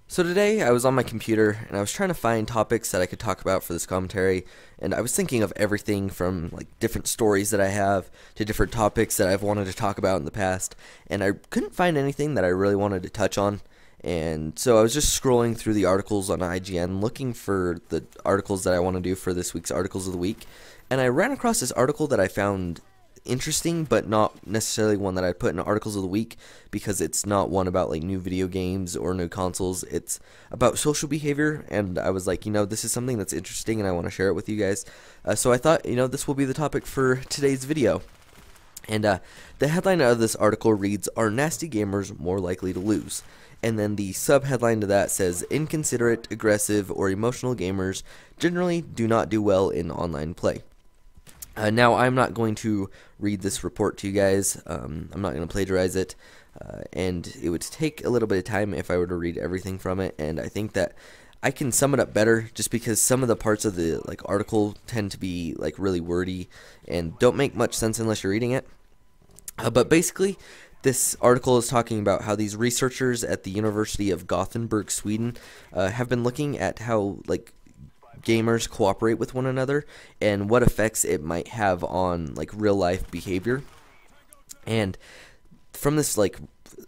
So today I was on my computer and I was trying to find topics that I could talk about for this commentary, and I was thinking of everything from like different stories that I have to different topics that I've wanted to talk about in the past, and I couldn't find anything that I really wanted to touch on. And so I was just scrolling through the articles on IGN looking for the articles that I want to do for this week's Articles of the Week, and I ran across this article that I found interesting, but not necessarily one that I'd put in Articles of the Week, because it's not one about like new video games or new consoles. It's about social behavior, and I was like, this is something that's interesting and I want to share it with you guys. So I thought, this will be the topic for today's video. And the headline of this article reads, "Are nasty gamers more likely to lose?" And then the sub-headline to that says, "Inconsiderate, aggressive, or emotional gamers generally do not do well in online play." Now, I'm not going to read this report to you guys. I'm not going to plagiarize it, and it would take a little bit of time if I were to read everything from it, and I think that I can sum it up better just because some of the parts of the article tend to be really wordy and don't make much sense unless you're reading it. But basically, this article is talking about how these researchers at the University of Gothenburg, Sweden, have been looking at how gamers cooperate with one another and what effects it might have on real life behavior. And from this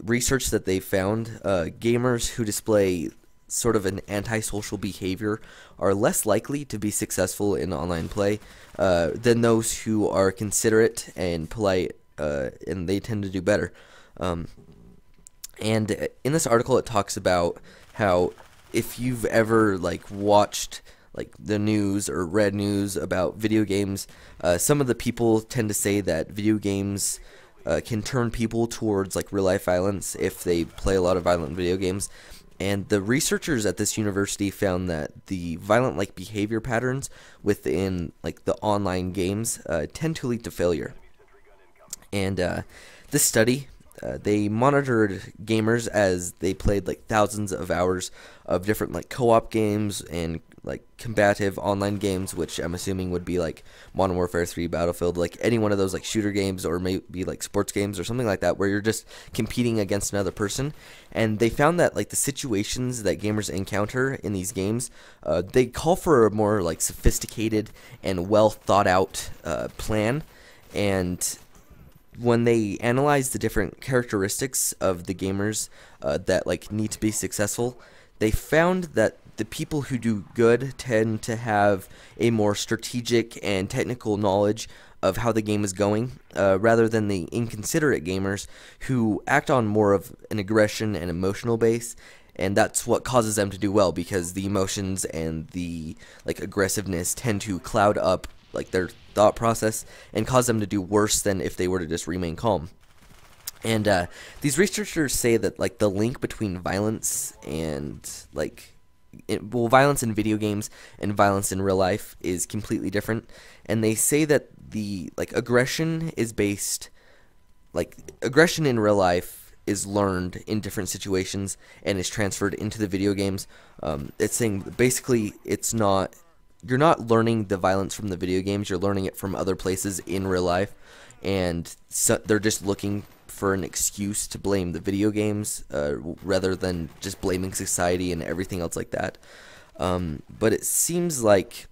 research that they found, gamers who display sort of an antisocial behavior are less likely to be successful in online play than those who are considerate and polite, and they tend to do better. And in this article it talks about how if you've ever watched the news or read news about video games, some of the people tend to say that video games can turn people towards real life violence if they play a lot of violent video games. And the researchers at this university found that the violent behavior patterns within the online games tend to lead to failure. And this study, they monitored gamers as they played thousands of hours of different co-op games and combative online games, which I'm assuming would be Modern Warfare 3, Battlefield, any one of those shooter games, or maybe sports games or something like that, where you're just competing against another person. And they found that the situations that gamers encounter in these games, they call for a more sophisticated and well thought out plan. And when they analyzed the different characteristics of the gamers that need to be successful, they found that the people who do good tend to have a more strategic and technical knowledge of how the game is going, rather than the inconsiderate gamers who act on more of an aggression and emotional base. And that's what causes them to do well, because the emotions and the aggressiveness tend to cloud up their thought process and cause them to do worse than if they were to just remain calm. And these researchers say that the link between violence and violence in video games and violence in real life is completely different. And they say that the aggression is based aggression in real life is learned in different situations and is transferred into the video games. It's saying basically you're not learning the violence from the video games, you're learning it from other places in real life, and so they're just looking for an excuse to blame the video games rather than just blaming society and everything else like that. But it seems like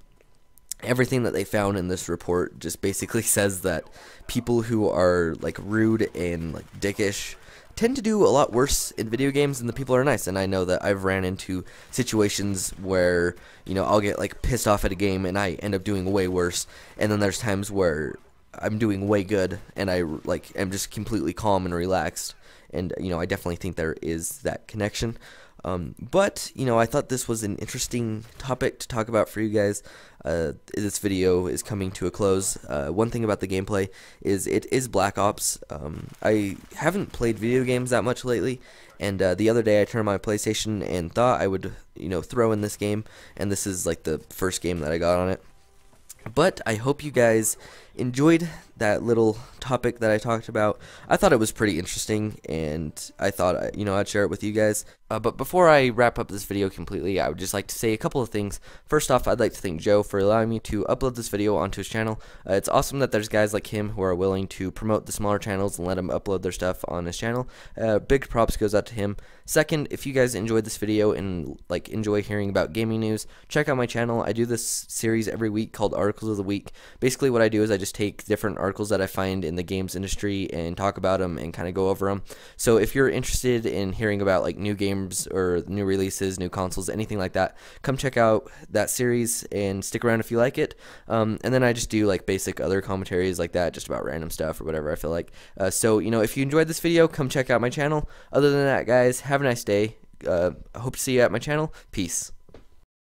everything that they found in this report just basically says that people who are rude and dickish tend to do a lot worse in video games than the people who are nice. And I know that I've ran into situations where I'll get pissed off at a game and I end up doing way worse, and then there's times where I'm doing way good and I am just completely calm and relaxed. And I definitely think there is that connection. But I thought this was an interesting topic to talk about for you guys. This video is coming to a close. One thing about the gameplay is it is Black Ops. I haven't played video games that much lately, and the other day I turned on my PlayStation and thought I would throw in this game, and this is the first game that I got on it. But I hope you guys enjoyed that little topic that I talked about. I thought it was pretty interesting, and I thought, I'd share it with you guys. But before I wrap up this video completely, I would just like to say a couple of things. First off, I'd like to thank Joe for allowing me to upload this video onto his channel. It's awesome that there's guys like him who are willing to promote the smaller channels and let him upload their stuff on his channel. Big props goes out to him. Second, if you guys enjoyed this video and enjoy hearing about gaming news, check out my channel. I do this series every week called Articles of the Week. Basically what I do is I just take different articles that I find in the games industry and talk about them and kind of go over them. So if you're interested in hearing about new games or new releases, new consoles, anything like that, come check out that series and stick around if you like it. And then I just do basic other commentaries like that, just about random stuff or whatever I feel like. So if you enjoyed this video, come check out my channel. Other than that, guys, have a nice day. I hope to see you at my channel. Peace.